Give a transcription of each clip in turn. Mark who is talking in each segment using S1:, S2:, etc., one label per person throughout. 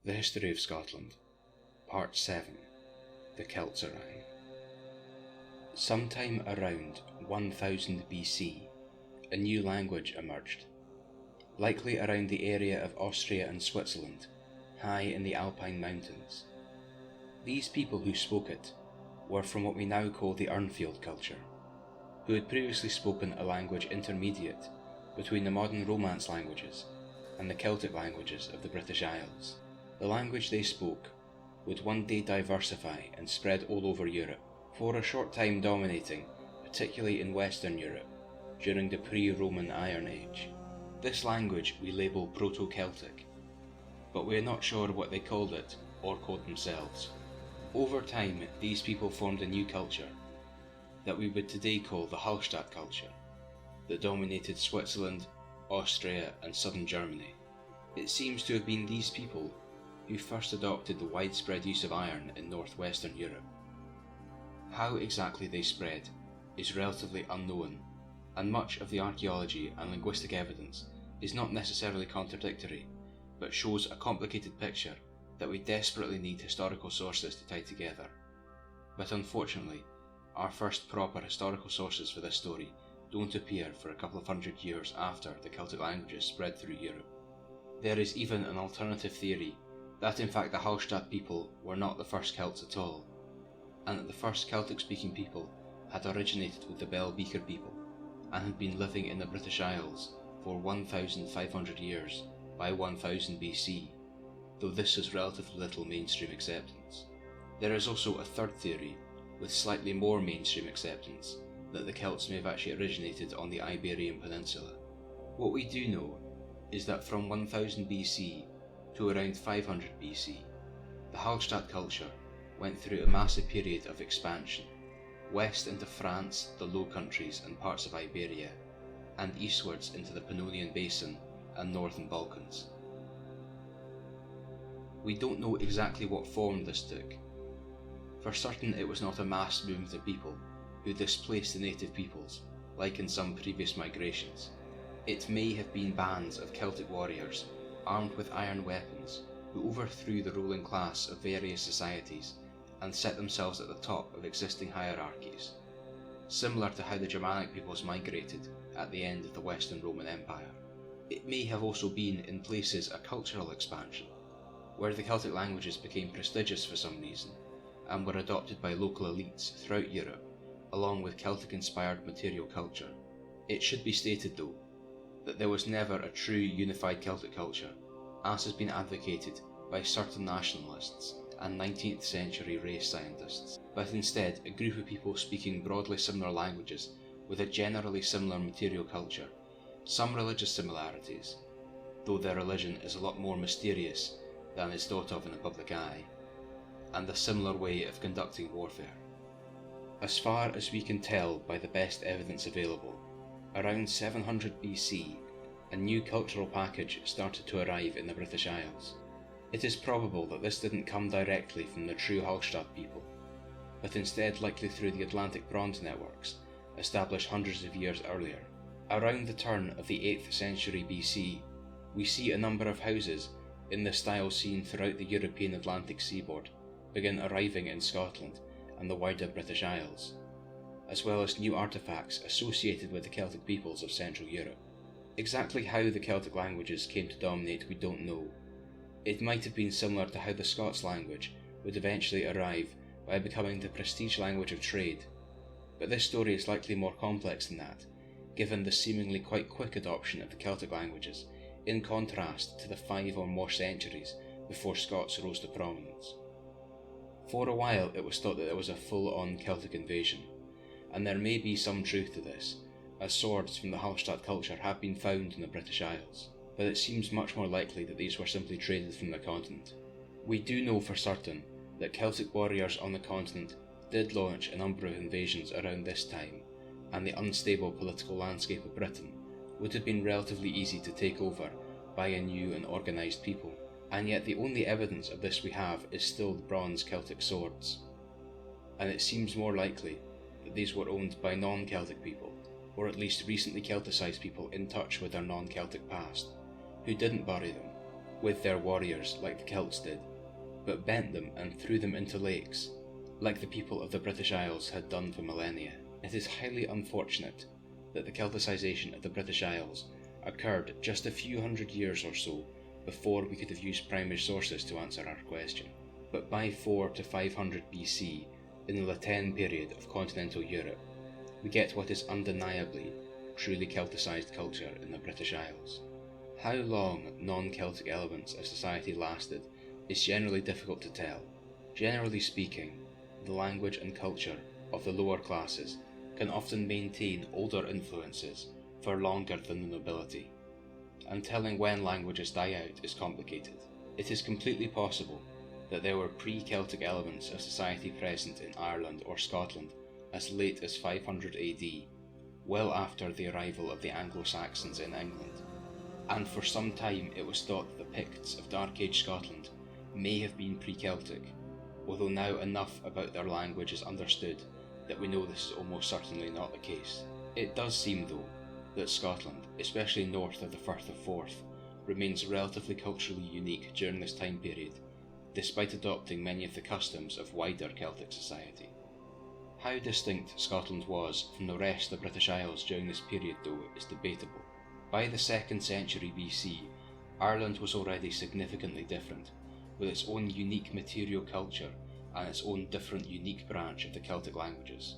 S1: The History of Scotland, Part 7, The Celts Arrive. Sometime around 1000 BC, a new language emerged, likely around the area of Austria and Switzerland, high in the Alpine mountains. These people who spoke it were from what we now call the Urnfield culture, who had previously spoken a language intermediate between the modern Romance languages and the Celtic languages of the British Isles. The language they spoke would one day diversify and spread all over Europe, for a short time dominating, particularly in Western Europe, during the pre-Roman Iron Age. This language we label Proto-Celtic, but we are not sure what they called it or called themselves. Over time, these people formed a new culture that we would today call the Hallstatt culture, that dominated Switzerland, Austria and southern Germany. It seems to have been these people who first adopted the widespread use of iron in northwestern Europe. How exactly they spread is relatively unknown, and much of the archaeology and linguistic evidence is not necessarily contradictory, but shows a complicated picture that we desperately need historical sources to tie together. But unfortunately, our first proper historical sources for this story don't appear for a couple of hundred years after the Celtic languages spread through Europe. There is even an alternative theory that in fact the Hallstatt people were not the first Celts at all, and that the first Celtic-speaking people had originated with the Bell Beaker people and had been living in the British Isles for 1,500 years by 1000 BC, though this has relatively little mainstream acceptance. There is also a third theory, with slightly more mainstream acceptance, that the Celts may have actually originated on the Iberian Peninsula. What we do know is that from 1000 BC to around 500 BC, the Hallstatt culture went through a massive period of expansion, west into France, the Low Countries and parts of Iberia, and eastwards into the Pannonian Basin and northern Balkans. We don't know exactly what form this took. For certain it was not a mass movement of people who displaced the native peoples, like in some previous migrations. It may have been bands of Celtic warriors armed with iron weapons who overthrew the ruling class of various societies and set themselves at the top of existing hierarchies, similar to how the Germanic peoples migrated at the end of the Western Roman Empire. It may have also been in places a cultural expansion, where the Celtic languages became prestigious for some reason and were adopted by local elites throughout Europe, along with Celtic-inspired material culture. It should be stated though, that there was never a true unified Celtic culture, as has been advocated by certain nationalists and 19th century race scientists, but instead a group of people speaking broadly similar languages with a generally similar material culture, some religious similarities, though their religion is a lot more mysterious than is thought of in the public eye, and a similar way of conducting warfare. As far as we can tell by the best evidence available, around 700 BC, a new cultural package started to arrive in the British Isles. It is probable that this didn't come directly from the true Hallstatt people, but instead likely through the Atlantic bronze networks, established hundreds of years earlier. Around the turn of the 8th century BC, we see a number of houses in the style seen throughout the European Atlantic seaboard begin arriving in Scotland and the wider British Isles, as well as new artefacts associated with the Celtic peoples of Central Europe. Exactly how the Celtic languages came to dominate we don't know. It might have been similar to how the Scots language would eventually arrive by becoming the prestige language of trade, but this story is likely more complex than that, given the seemingly quite quick adoption of the Celtic languages, in contrast to the 5 or more centuries before Scots rose to prominence. For a while it was thought that there was a full-on Celtic invasion, and there may be some truth to this, as swords from the Hallstatt culture have been found in the British Isles, but it seems much more likely that these were simply traded from the continent. We do know for certain that Celtic warriors on the continent did launch a number of invasions around this time, and the unstable political landscape of Britain would have been relatively easy to take over by a new and organised people, and yet the only evidence of this we have is still the bronze Celtic swords, and it seems more likely that these were owned by non-Celtic people, or at least recently Celticised people in touch with their non-Celtic past, who didn't bury them, with their warriors like the Celts did, but bent them and threw them into lakes, like the people of the British Isles had done for millennia. It is highly unfortunate that the Celticization of the British Isles occurred just a few hundred years or so before we could have used primary sources to answer our question. But by 4 to 500 BC, in the Latin period of continental Europe, we get what is undeniably truly Celticized culture in the British Isles. How long non-Celtic elements of society lasted is generally difficult to tell. Generally speaking, the language and culture of the lower classes can often maintain older influences for longer than the nobility, and telling when languages die out is complicated. It is completely possible that there were pre-Celtic elements of society present in Ireland or Scotland as late as 500 AD, well after the arrival of the Anglo-Saxons in England, and for some time it was thought that the Picts of Dark Age Scotland may have been pre-Celtic, although now enough about their language is understood that we know this is almost certainly not the case. It does seem, though, that Scotland, especially north of the Firth of Forth, remains relatively culturally unique during this time period, despite adopting many of the customs of wider Celtic society. How distinct Scotland was from the rest of the British Isles during this period, though, is debatable. By the 2nd century BC, Ireland was already significantly different, with its own unique material culture and its own different unique branch of the Celtic languages.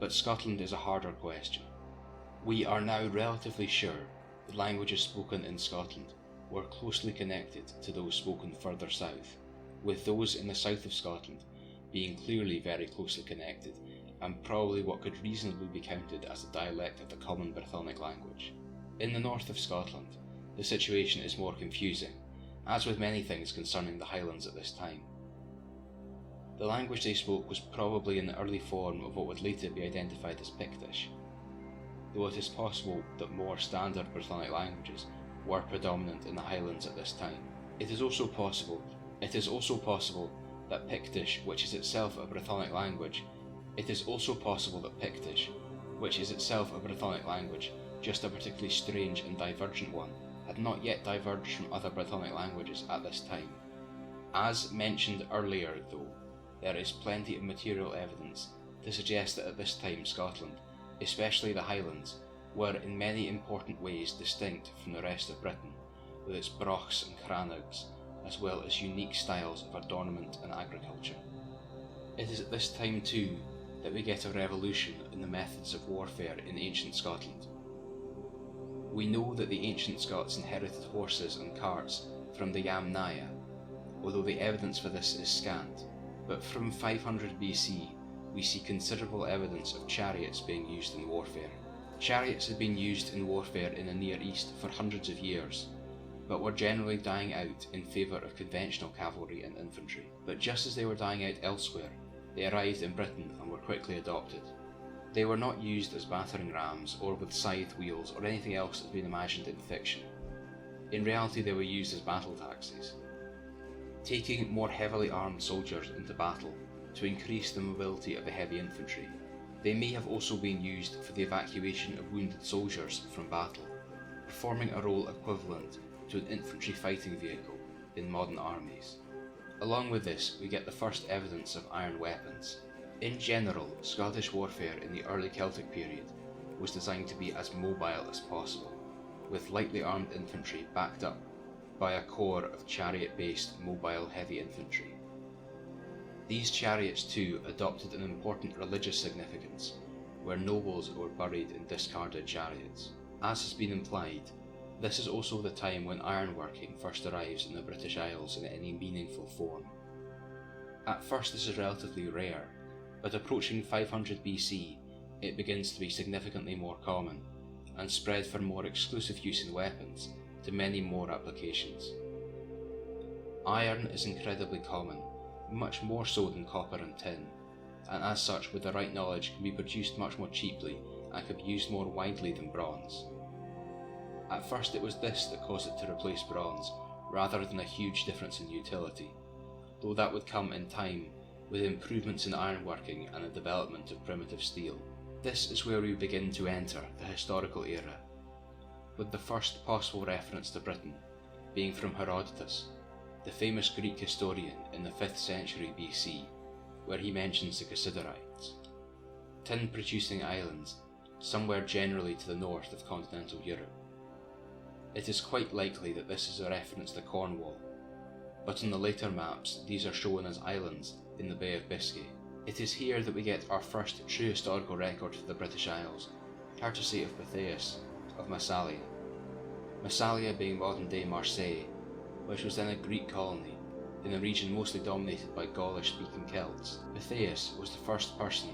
S1: But Scotland is a harder question. We are now relatively sure the languages spoken in Scotland were closely connected to those spoken further south, with those in the south of Scotland being clearly very closely connected and probably what could reasonably be counted as a dialect of the common Brythonic language. In the north of Scotland, the situation is more confusing, as with many things concerning the Highlands at this time. The language they spoke was probably an early form of what would later be identified as Pictish, though it is possible that more standard Brythonic languages were predominant in the Highlands at this time. It is also possible that Pictish, which is itself a Brythonic language, just a particularly strange and divergent one, had not yet diverged from other Brythonic languages at this time. As mentioned earlier, though, there is plenty of material evidence to suggest that at this time Scotland, especially the Highlands, were in many important ways distinct from the rest of Britain, with its brochs and crannogs, as well as unique styles of adornment and agriculture. It is at this time too that we get a revolution in the methods of warfare in ancient Scotland. We know that the ancient Scots inherited horses and carts from the Yamnaya, although the evidence for this is scant, but from 500 BC we see considerable evidence of chariots being used in warfare. Chariots had been used in warfare in the Near East for hundreds of years, but were generally dying out in favour of conventional cavalry and infantry. But just as they were dying out elsewhere, they arrived in Britain and were quickly adopted. They were not used as battering rams or with scythe wheels or anything else that has been imagined in fiction. In reality, they were used as battle taxis, taking more heavily armed soldiers into battle to increase the mobility of the heavy infantry. They may have also been used for the evacuation of wounded soldiers from battle, performing a role equivalent to an infantry fighting vehicle in modern armies. Along with this, we get the first evidence of iron weapons. In general, Scottish warfare in the early Celtic period was designed to be as mobile as possible, with lightly armed infantry backed up by a corps of chariot-based mobile heavy infantry. These chariots too adopted an important religious significance, where nobles were buried in discarded chariots. As has been implied, this is also the time when ironworking first arrives in the British Isles in any meaningful form. At first this is relatively rare, but approaching 500 BC it begins to be significantly more common, and spread for more exclusive use in weapons to many more applications. Iron is incredibly common, much more so than copper and tin, and as such with the right knowledge can be produced much more cheaply and can be used more widely than bronze. At first it was this that caused it to replace bronze, rather than a huge difference in utility, though that would come in time with improvements in ironworking and the development of primitive steel. This is where we begin to enter the historical era, with the first possible reference to Britain being from Herodotus, the famous Greek historian in the 5th century BC, where he mentions the Considerites, tin-producing islands somewhere generally to the north of continental Europe. It is quite likely that this is a reference to Cornwall, but on the later maps these are shown as islands in the Bay of Biscay. It is here that we get our first true historical record for the British Isles, courtesy of Boethius of Massalia. Massalia being modern-day Marseille, which was then a Greek colony in a region mostly dominated by Gaulish-speaking Celts. Boethius was the first person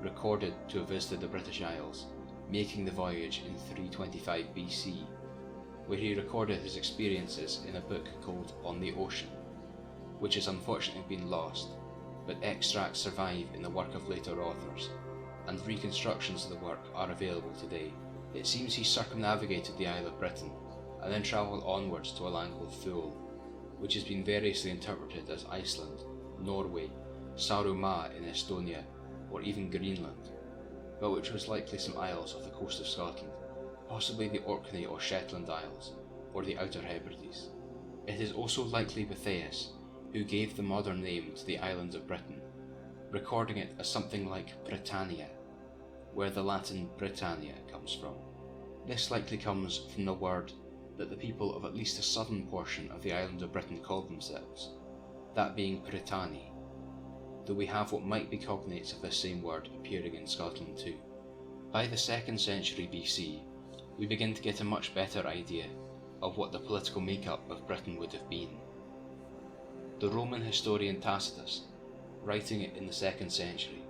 S1: recorded to have visited the British Isles, making the voyage in 325 BC, where he recorded his experiences in a book called On the Ocean, which has unfortunately been lost, but extracts survive in the work of later authors, and reconstructions of the work are available today. It seems he circumnavigated the Isle of Britain, and then travelled onwards to a land called Thule, which has been variously interpreted as Iceland, Norway, Saaremaa in Estonia, or even Greenland, but which was likely some isles off the coast of Scotland, possibly the Orkney or Shetland Isles, or the Outer Hebrides. It is also likely Boethius who gave the modern name to the islands of Britain, recording it as something like Britannia, where the Latin Britannia comes from. This likely comes from the word that the people of at least a southern portion of the island of Britain called themselves, that being Britanni, though we have what might be cognates of this same word appearing in Scotland too. By the 2nd century BC, we begin to get a much better idea of what the political makeup of Britain would have been. The Roman historian Tacitus, writing it in the 2nd century,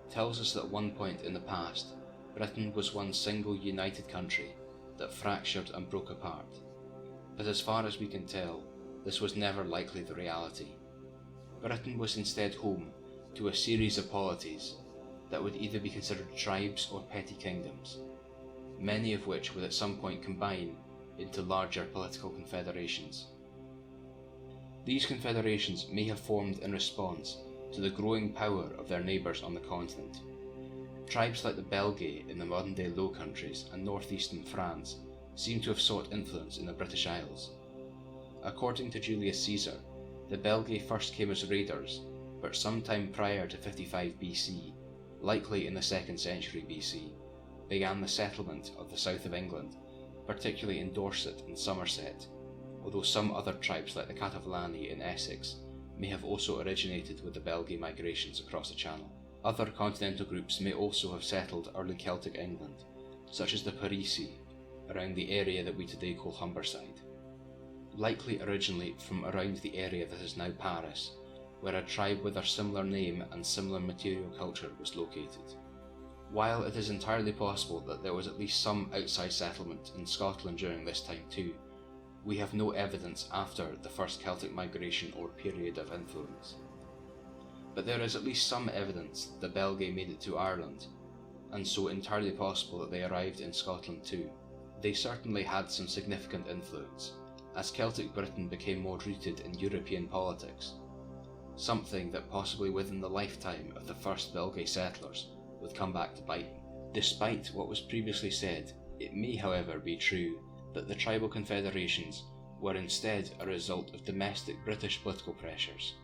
S1: tells us that at one point in the past, Britain was one single united country that fractured and broke apart, but as far as we can tell, this was never likely the reality. Britain was instead home to a series of polities that would either be considered tribes or petty kingdoms, many of which would at some point combine into larger political confederations. These confederations may have formed in response to the growing power of their neighbours on the continent. Tribes like the Belgae in the modern-day Low Countries and northeastern France seem to have sought influence in the British Isles. According to Julius Caesar, the Belgae first came as raiders, but sometime prior to 55 BC, likely in the 2nd century BC, began the settlement of the south of England, particularly in Dorset and Somerset, although some other tribes like the Catalani in Essex may have also originated with the Belgae migrations across the Channel. Other continental groups may also have settled early Celtic England, such as the Parisii, around the area that we today call Humberside, likely originally from around the area that is now Paris, where a tribe with a similar name and similar material culture was located. While it is entirely possible that there was at least some outside settlement in Scotland during this time too, we have no evidence after the first Celtic migration or period of influence. But there is at least some evidence that the Belgae made it to Ireland, and so entirely possible that they arrived in Scotland too. They certainly had some significant influence, as Celtic Britain became more rooted in European politics, something that possibly within the lifetime of the first Belgae settlers would come back to bite them. Despite what was previously said, it may however be true that the tribal confederations were instead a result of domestic British political pressures.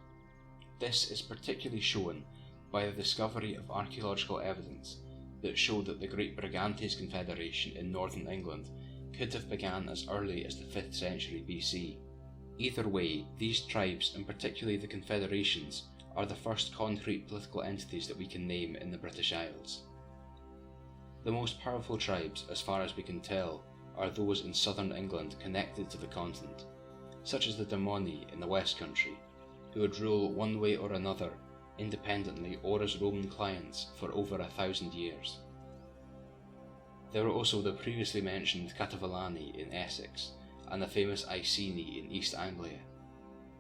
S1: This is particularly shown by the discovery of archaeological evidence that showed that the Great Brigantes Confederation in northern England could have begun as early as the 5th century BC. Either way, these tribes, and particularly the confederations, are the first concrete political entities that we can name in the British Isles. The most powerful tribes, as far as we can tell, are those in southern England connected to the continent, such as the Demoni in the West Country, who would rule one way or another, independently or as Roman clients, for over 1,000 years. There were also the previously mentioned Catavolani in Essex, and the famous Iceni in East Anglia,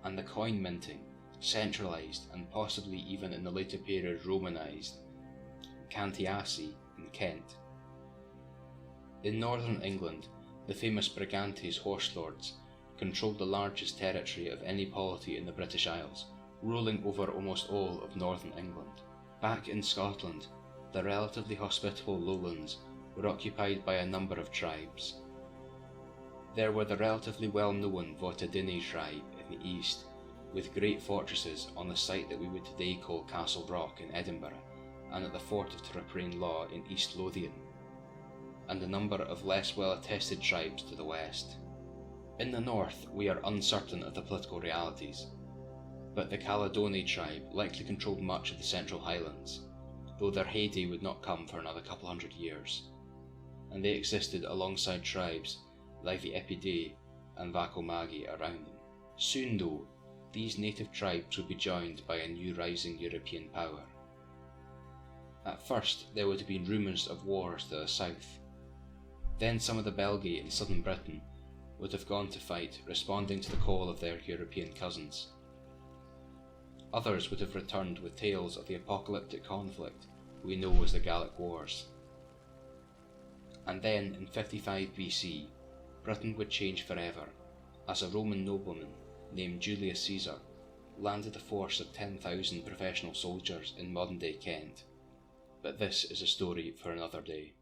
S1: and the coin minting, centralised and possibly even in the later period Romanised, Cantiasi in Kent. In northern England, the famous Brigantes horse lords controlled the largest territory of any polity in the British Isles, ruling over almost all of northern England. Back in Scotland, the relatively hospitable lowlands were occupied by a number of tribes. There were the relatively well-known Votadini tribe in the east, with great fortresses on the site that we would today call Castle Rock in Edinburgh, and at the fort of Traprain Law in East Lothian, and a number of less well-attested tribes to the west. In the north, we are uncertain of the political realities, but the Caledoni tribe likely controlled much of the Central Highlands, though their heyday would not come for another couple hundred years, and they existed alongside tribes like the Epidae and Vacomagi around them. Soon though, these native tribes would be joined by a new rising European power. At first there would have been rumours of wars to the south. Then some of the Belgae in southern Britain would have gone to fight, responding to the call of their European cousins. Others would have returned with tales of the apocalyptic conflict we know as the Gallic Wars. And then in 55 BC, Britain would change forever, as a Roman nobleman named Julius Caesar landed a force of 10,000 professional soldiers in modern-day Kent. But this is a story for another day.